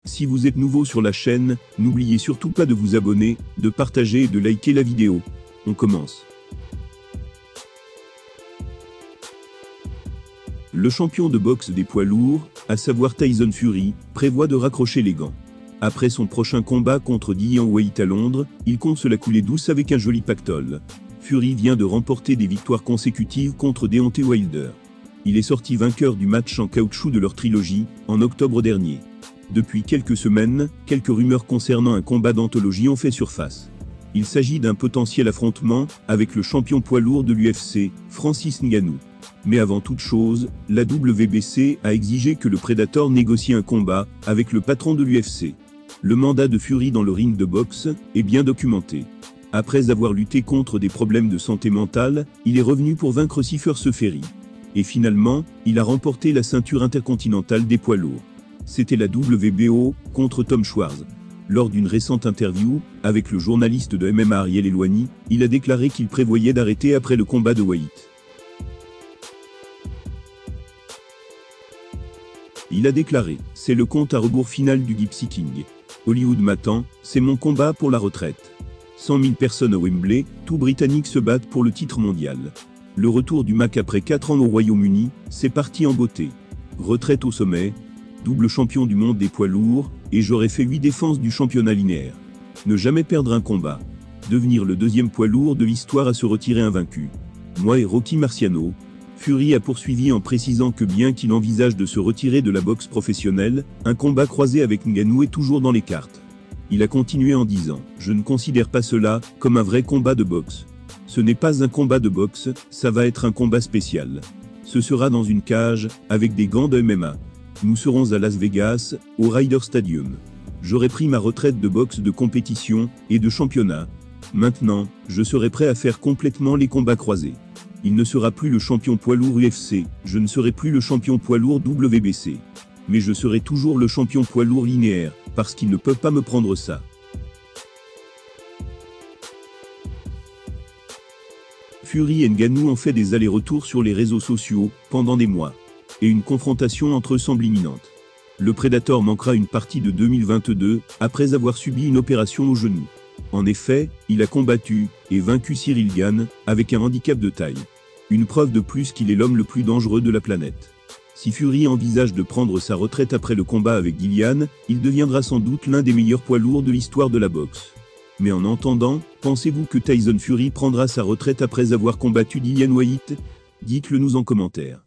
Si vous êtes nouveau sur la chaîne, n'oubliez surtout pas de vous abonner, de partager et de liker la vidéo. On commence. Le champion de boxe des poids lourds, à savoir Tyson Fury, prévoit de raccrocher les gants. Après son prochain combat contre Dillian Whyte à Londres, il compte se la couler douce avec un joli pactole. Fury vient de remporter des victoires consécutives contre Deontay Wilder. Il est sorti vainqueur du match en caoutchouc de leur trilogie, en octobre dernier. Depuis quelques semaines, quelques rumeurs concernant un combat d'anthologie ont fait surface. Il s'agit d'un potentiel affrontement avec le champion poids lourd de l'UFC, Francis Ngannou. Mais avant toute chose, la WBC a exigé que le Predator négocie un combat avec le patron de l'UFC. Le mandat de Fury dans le ring de boxe est bien documenté. Après avoir lutté contre des problèmes de santé mentale, il est revenu pour vaincre Sefer Seferi. Et finalement, il a remporté la ceinture intercontinentale des poids lourds. C'était la WBO contre Tom Schwarz. Lors d'une récente interview avec le journaliste de MMA Ariel Helwani, il a déclaré qu'il prévoyait d'arrêter après le combat de Whyte. Il a déclaré « C'est le compte à rebours final du Gypsy King. Hollywood m'attend, c'est mon combat pour la retraite. 100 000 personnes à Wembley, tout Britanniques se battent pour le titre mondial. Le retour du Mac après 4 ans au Royaume-Uni, c'est parti en beauté. Retraite au sommet, double champion du monde des poids lourds, et j'aurais fait 8 défenses du championnat linéaire. Ne jamais perdre un combat. Devenir le deuxième poids lourd de l'histoire à se retirer invaincu. Moi et Rocky Marciano. » Fury a poursuivi en précisant que bien qu'il envisage de se retirer de la boxe professionnelle, un combat croisé avec Ngannou est toujours dans les cartes. Il a continué en disant « Je ne considère pas cela comme un vrai combat de boxe. Ce n'est pas un combat de boxe, ça va être un combat spécial. Ce sera dans une cage, avec des gants de MMA. Nous serons à Las Vegas, au Ryder Stadium. J'aurai pris ma retraite de boxe de compétition et de championnat. Maintenant, je serai prêt à faire complètement les combats croisés. Il ne sera plus le champion poids lourd UFC, je ne serai plus le champion poids lourd WBC. Mais je serai toujours le champion poids lourd linéaire, parce qu'ils ne peuvent pas me prendre ça. » Fury et Ngannou ont fait des allers-retours sur les réseaux sociaux, pendant des mois. Et une confrontation entre eux semble imminente. Le Predator manquera une partie de 2022, après avoir subi une opération au genou. En effet, il a combattu, et vaincu Ciryl Gane, avec un handicap de taille. Une preuve de plus qu'il est l'homme le plus dangereux de la planète. Si Fury envisage de prendre sa retraite après le combat avec Dillian, il deviendra sans doute l'un des meilleurs poids lourds de l'histoire de la boxe. Mais en attendant, pensez-vous que Tyson Fury prendra sa retraite après avoir combattu Dillian Whyte? Dites-le nous en commentaire.